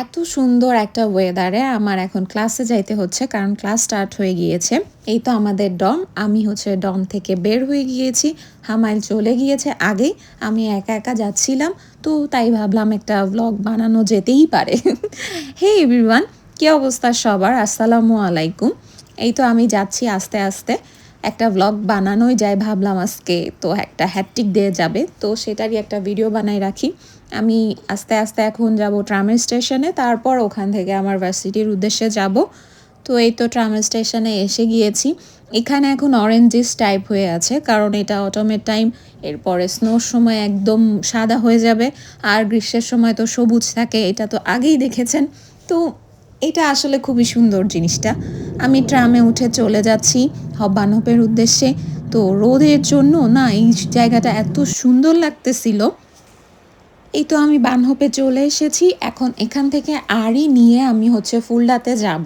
এত সুন্দর একটা ওয়েদারে আমার এখন ক্লাসে যাইতে হচ্ছে, কারণ ক্লাস স্টার্ট হয়ে গিয়েছে। এই তো আমাদের ডম, আমি হচ্ছে ডম থেকে বের হয়ে গিয়েছি, হামাইল চলে গিয়েছে আগেই। আমি একা একা যাচ্ছিলাম, তো তাই ভাবলাম একটা ব্লগ বানানো যেতেই পারে। হে এভরিওয়ান, কী অবস্থা সবার? আসসালামু আলাইকুম। এই তো আমি যাচ্ছি আস্তে আস্তে, একটা ব্লগ বানানোই যায়, ভাবলাম আজকে তো একটা হ্যাট্রিক দিয়ে যাবে, তো সেটারই একটা ভিডিও বানাই রাখি। আমি আস্তে আস্তে এখন যাব ট্রামের স্টেশনে, তারপর ওখান থেকে আমার ভার্সিটির উদ্দেশ্যে যাব। তো এই তো ট্রামের স্টেশনে এসে গিয়েছি। এখানে এখন অরেঞ্জিস টাইপ হয়ে আছে, কারণ এটা অটোমের টাইম। এরপরে স্নোর সময় একদম সাদা হয়ে যাবে, আর গ্রীষ্মের সময় তো সবুজ থাকে, এটা তো আগেই দেখেছেন। তো এটা আসলে খুবই সুন্দর জিনিসটা। আমি ট্রামে উঠে চলে যাচ্ছি বানহপের উদ্দেশ্যে। তো রোদের জন্য না এই জায়গাটা এত সুন্দর লাগতেছিল। এই তো আমি বানহপে চলে এসেছি, এখন এখান থেকে আড়ি নিয়ে আমি হচ্ছে ফুলডাতে যাব।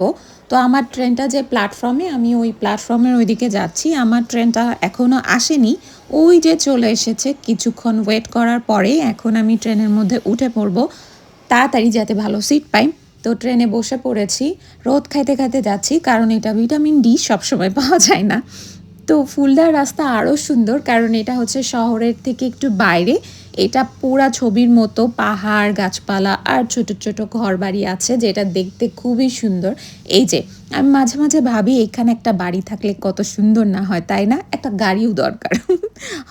তো আমার ট্রেনটা যে প্ল্যাটফর্মে, আমি ওই প্ল্যাটফর্মের ওইদিকে যাচ্ছি। আমার ট্রেনটা এখনও আসেনি, ওই যে চলে এসেছে। কিছুক্ষণ ওয়েট করার পরে এখন আমি ট্রেনের মধ্যে উঠে পড়ব, তাড়াতাড়ি যাতে ভালো সিট পাই। তো ট্রেনে বসে পড়েছি, রোদ খাইতে খাইতে যাচ্ছি, কারণ এটা ভিটামিন ডি সবসময় পাওয়া যায় না। তো ফুলদার রাস্তা আরও সুন্দর, কারণ এটা হচ্ছে শহরের থেকে একটু বাইরে। এটা পুরা ছবির মতো পাহাড়, গাছপালা আর ছোট ছোট ঘরবাড়ি আছে, যেটা দেখতে খুবই সুন্দর। এই যে আমি মাঝে মাঝে ভাবি এখানে একটা বাড়ি থাকলে কত সুন্দর না হয়, তাই না? একটা গাড়িও দরকার।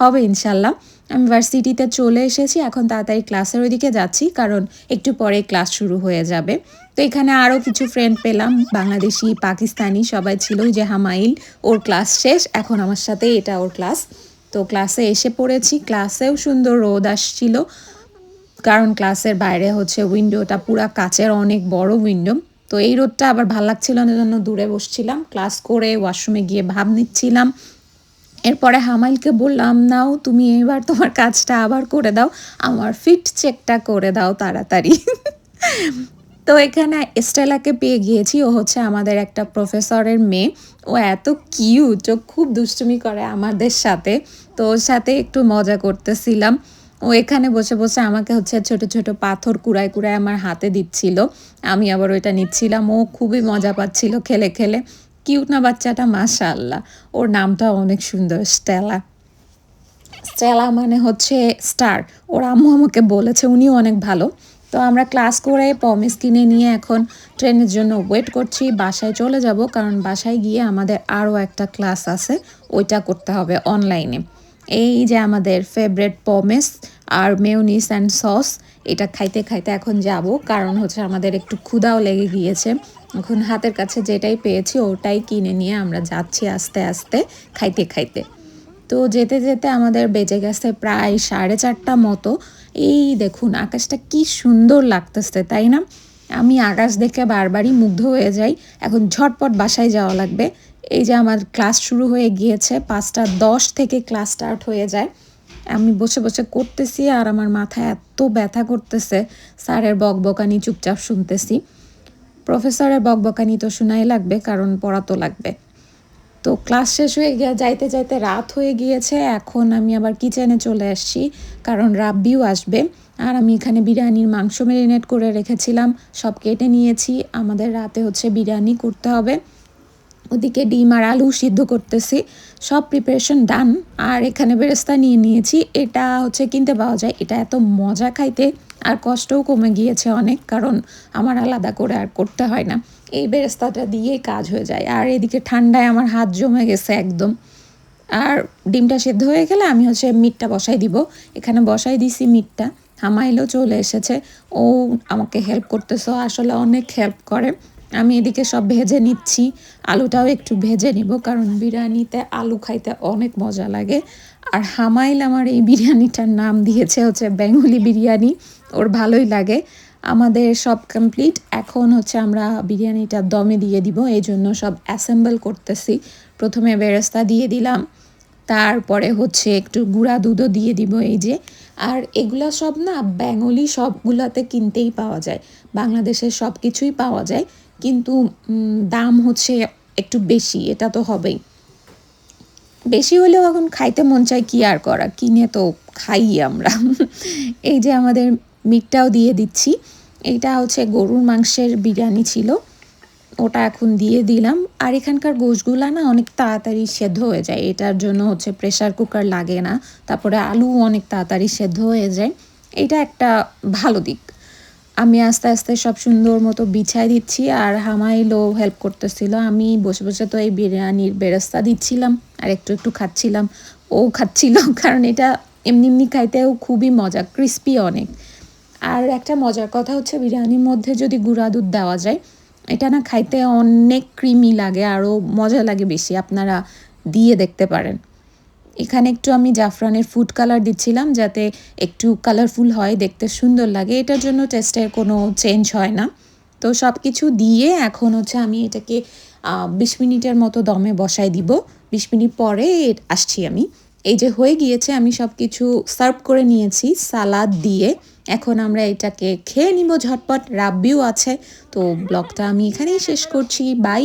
হবে ইনশাল্লাহ। আমি ভার্সিটিতে চলে এসেছি, এখন তাড়াতাড়ি ক্লাসের ওইদিকে যাচ্ছি, কারণ একটু পরে ক্লাস শুরু হয়ে যাবে। তো এখানে আরও কিছু ফ্রেন্ড পেলাম, বাংলাদেশি, পাকিস্তানি সবাই ছিল। ওই যে হামাইল, ওর ক্লাস শেষ, এখন আমার সাথে এটা ওর ক্লাস। তো ক্লাসে এসে পড়েছি, ক্লাসেও সুন্দর রোদ আসছিল, কারণ ক্লাসের বাইরে হচ্ছে উইন্ডোটা পুরা কাচের, অনেক বড় উইন্ডো। তো এই রোদটা আবার ভাল লাগছিল না, জন্য দূরে বসছিলাম। ক্লাস করে ওয়াশরুমে গিয়ে ভাব নিচ্ছিলাম। এরপরে হামাইলকে বললাম, নাও তুমি এবার তোমার কাজটা আবার করে দাও, আমার ফিট চেকটা করে দাও তাড়াতাড়ি। তো এখানে স্টেলাকে পেয়ে গিয়েছি, ও হচ্ছে আমাদের একটা প্রফেসরের মেয়ে। ও এত কিউট, ও খুব দুষ্টুমি করে আমাদের সাথে। তো ওর সাথে একটু মজা করতেছিলাম। ও এখানে বসে বসে আমাকে হচ্ছে ছোট ছোট পাথর কুড়ায় কুড়ায় আমার হাতে দিচ্ছিল, আমি আবার ওইটা নিচ্ছিলাম। ও খুবই মজা পাচ্ছিল খেলে খেলে। কিউট না বাচ্চাটা? মাশাআল্লাহ। ওর নামটা অনেক সুন্দর, স্টেলা। স্টেলা মানে হচ্ছে স্টার। ওর আম্মু আমাকে বলেছে, উনিও অনেক ভালো। তো আমরা ক্লাস করে পমিস কিনে নিয়ে এখন ট্রেনের জন্য ওয়েট করছি, বাসায় চলে যাব, কারণ বাসায় গিয়ে আমাদের আরও একটা ক্লাস আছে, ওইটা করতে হবে অনলাইনে। এই যে আমাদের ফেভারিট পমেস আর মেয়োনিজ অ্যান্ড সস, এটা খাইতে খাইতে এখন যাব, কারণ হচ্ছে আমাদের একটু ক্ষুধাও লেগে গিয়েছে। এখন হাতের কাছে যেটাই পেয়েছি ওটাই কিনে নিয়ে আমরা যাচ্ছি আস্তে আস্তে খাইতে খাইতে। তো যেতে যেতে আমাদের বেজে গেছে প্রায় 4:30 মতো। এই দেখুন আকাশটা কি সুন্দর লাগতেছে, তাই না? আমি আকাশ দেখে বারবারই মুগ্ধ হয়ে যাই। এখন ঝটপট বাসায় যাওয়া লাগবে। এই যে আমার ক্লাস শুরু হয়ে গিয়েছে, 5:10 থেকে ক্লাস স্টার্ট হয়ে যায়। আমি বসে বসে করতেছি, আর আমার মাথায় এত ব্যথা করতেছে। স্যারের বকবকানি চুপচাপ শুনতেছি। প্রফেসরের বকবকানি তো শোনাই লাগবে, কারণ পড়াতো লাগবে। তো ক্লাস শেষ হয়ে যাইতে যাইতে রাত হয়ে গিয়েছে। এখন আমি আবার কিচেনে চলে আসছি, কারণ রাব্বিও আসবে। আর আমি এখানে বিরিয়ানির মাংস ম্যারিনেট করে রেখেছিলাম, সব কেটে নিয়েছি। আমাদের রাতে হচ্ছে বিরিয়ানি করতে হবে। ওদিকে ডিম আর আলু সিদ্ধ করতেছি, সব প্রিপারেশন ডান। আর এখানে বেরেস্তা নিয়ে নিয়েছি, এটা হচ্ছে কিনতে পাওয়া যায়। এটা এত মজা খাইতে, আর কষ্টও কমে গিয়েছে অনেক, কারণ আমার আলাদা করে আর করতে হয় না। এই বেরেস্তাটা দিয়েই কাজ হয়ে যায়। আর এদিকে ঠান্ডায় আমার হাত জমে গেছে একদম। আর ডিমটা সেদ্ধ হয়ে গেলে আমি হচ্ছে মিটটা বসাই দিব। এখানে বসাই দিছি মিটটা। হামাইলও চলে এসেছে, ও আমাকে হেল্প করতেছে, আসলে অনেক হেল্প করে। আমি এদিকে সব ভেজে নিচ্ছি, আলুটাও একটু ভেজে নিব, কারণ বিরিয়ানিতে আলু খাইতে অনেক মজা লাগে। আর হামাইল আমার এই বিরিয়ানিটার নাম দিয়েছে হচ্ছে বেঙ্গলি বিরিয়ানি, ওর ভালোই লাগে। আমাদের সব কমপ্লিট, এখন হচ্ছে আমরা বিরিয়ানিটা দমে দিয়ে দিব, এই জন্য সব অ্যাসেম্বল করতেছি। প্রথমে বেরেস্তা দিয়ে দিলাম, তারপরে হচ্ছে একটু গুঁড়া দুধও দিয়ে দিব, এই যে। আর এগুলা সব না বেঙ্গলি সবগুলাতে কিনতেই পাওয়া যায়, বাংলাদেশের সব কিছুই পাওয়া যায়, কিন্তু দাম হচ্ছে একটু বেশি, এটা তো হবেই। বেশি হলেও এখন খাইতে মন চায়, কি আর করা, কিনে তো খাই আমরা। এই যে আমাদের মিটটাও দিয়ে দিচ্ছি। এইটা হচ্ছে গরুর মাংসের বিরিয়ানি ছিল, ওটা এখন দিয়ে দিলাম। আর এখানকার গোশগুলা না অনেক তাড়াতাড়ি সেদ্ধ হয়ে যায়, এটার জন্য হচ্ছে প্রেসার কুকার লাগে না। তারপরে আলু অনেক তাড়াতাড়ি সেদ্ধ হয়ে যায়, এটা একটা ভালো দিক। আমি আস্তে আস্তে সব সুন্দর মতো বিছাই দিচ্ছি, আর হামাইলও হেল্প করতেছিল। আমি বসে বসে তো এই বিরিয়ানির বেরেস্তা দিচ্ছিলাম আর একটু একটু খাচ্ছিলাম, ও খাচ্ছিল কারণ এটা এমনি এমনি খাইতেও খুবই মজা, ক্রিস্পি অনেক। আর একটা মজার কথা হচ্ছে বিরিয়ানির মধ্যে যদি গুঁড়া দুধ দেওয়া যায়, এটা না খাইতে অনেক ক্রিমি লাগে, আরও মজা লাগে বেশি। আপনারা দিয়ে দেখতে পারেন। এখানে একটু আমি জাফরানের ফুড কালার দিচ্ছিলাম যাতে একটু কালারফুল হয়, দেখতে সুন্দর লাগে। এটার জন্য টেস্টের কোনো চেঞ্জ হয় না। তো সব কিছু দিয়ে এখন হচ্ছে আমি এটাকে ২০ মিনিটের মতো দমে বসাই দিব। ২০ মিনিট পরে আসছি আমি। এই যে হয়ে গিয়েছে, আমি সব কিছু সার্ভ করে নিয়েছি সালাদ দিয়ে। এখন আমরা এটাকে খেয়ে নিব ঝটপট, রাব্বিও আছে। তো ব্লগটা আমি এখানেই শেষ করছি, বাই।